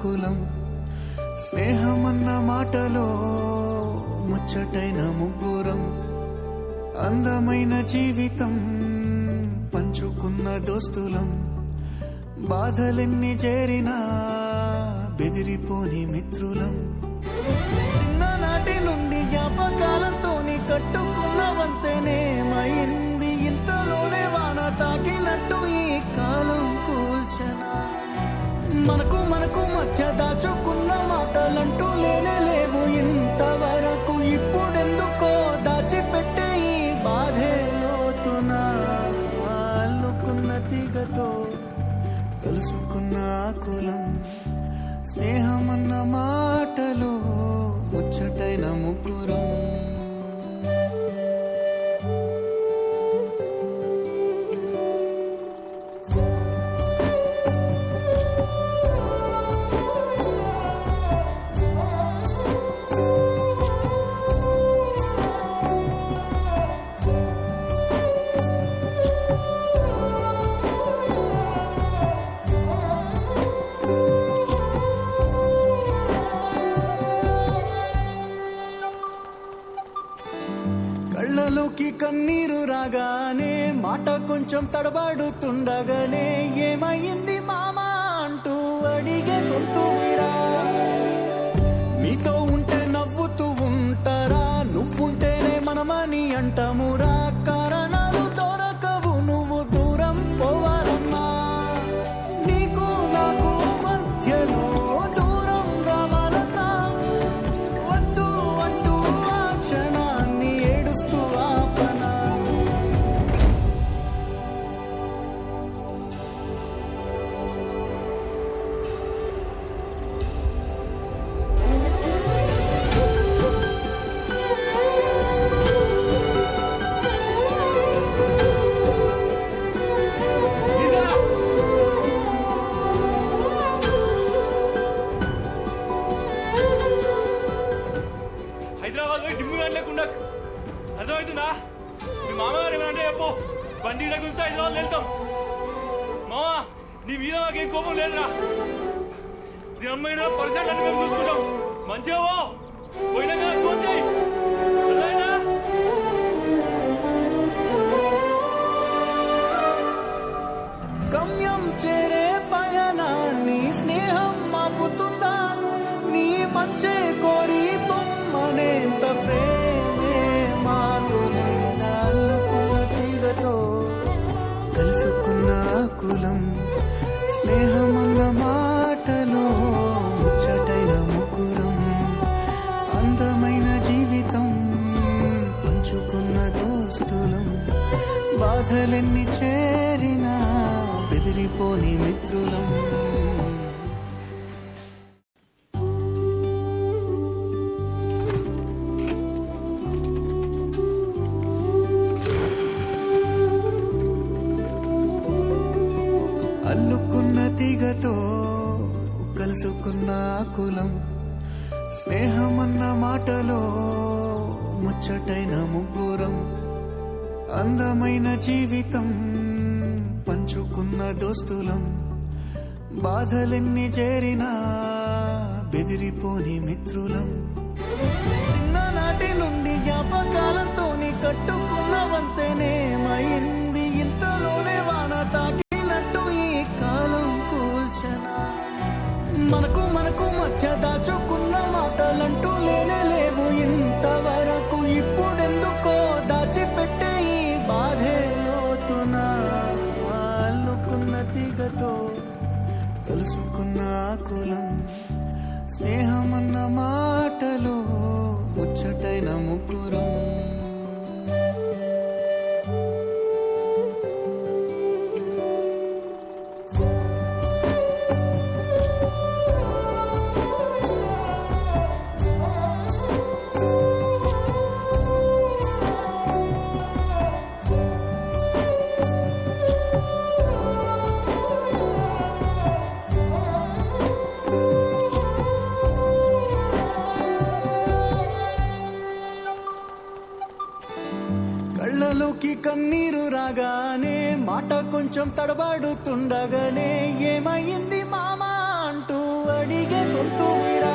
కులం స్నేహమన్న మాటలో ముచ్చటైన ముగ్గురం అందమైన జీవితం పంచుకున్న దోస్తులం బాధలెన్ని చేరినా బెదిరిపోని మిత్రులం చిన్ననాటి నుండి జ్ఞాపకాలతో కట్టుకున్న వంతెనేమైంది ఇంతలోనే వాన తాకినట్టు ఈ కాలం కూల్చనా మనకు మధ్య దాచుకున్న మాటలంటూ లేనే లేవు ఇంతవరకు ఇప్పుడెందుకో దాచిపెట్టే ఈ బాధే లోతున అల్లుకున్న తీగతో కలుసుకున్న కులం స్నేహమన్న మాటలో ముచ్చటైన ముగ్గురం కళ్ళలోకి కన్నీరు రాగానే మాట కొంచెం తడబడుతుండగానే ఏమైంది మామా అంటూ అడిగే గొంతురా మీతో ఉంటే నవ్వుతూ ఉంటారా నువ్వుంటేనే మనమని అంటామురా కారణాలు దొరకవు నువ్వు దూరం పోవాలన్నా నీకు నాకు మధ్యలో దూరం రావాలన్నా వద్దు అంటూ ఆ క్షణాన్ని ఏడుస్తూ ఆపనా హైదరాబాద్ పోయి డిమ్ము లేకుండా అర్థమవుతుందా మీ మామగారు ఏమనంటే చెప్పు బండి గురించి హైదరాబాద్ వెళ్తాం మామా నీ మీద మాకేం కోపం లేదురా దీని అమ్మాయిన పరిసరాలు అన్ని మేము చూసుకుంటాం మంచిగా పోయినా కదా ఫోన్ చేయి అర్థమైందా గమ్యం చేరే పయనాన్ని స్నేహం మాపుతుందా నీ మంచే కోరి పొమ్మనేంత ప్రేమే మాకు లేదా అల్లుకున్న తీగతో కలుసుకున్న కులం స్నేహమన్న మాటలో ముచ్చటైన ముగ్గురం అందమైన జీవితం పంచుకున్న దోస్తులం బాధలెన్ని చేరినా బెదిరిపోని మిత్రులం అల్లుకున్న తీగతో కలుసుకున్న కులం స్నేహమన్న మాటలో ముచ్చటైన ముగ్గురం అందమైన జీవితం పంచుకున్న దోస్తులం బాధలెన్ని చేరినా బెదిరిపోని మిత్రులం చిన్ననాటి నుండి జ్ఞాపకాలతో కట్టుకున్న వంతెనేమైంది ఇంతలోనే వాన తాకినట్టు ఈ కాలం కూల్చనా మనకు మధ్య దాచుకున్న మాటలంటూ లేనే లేవు ఇంతవరకు ఇప్పుడెందుకో దాచిపెట్టే ఈ బాధే లోతున అల్లుకున్న తీగతో కలుసుకున్న కులం స్నేహమన్న మాటలో ముచ్చటైన ముగ్గురం కళ్ళలోకి కన్నీరు రాగానే మాట కొంచెం తడబడుతుండగానే ఏమైంది మామా అంటూ అడిగే గొంతు విరా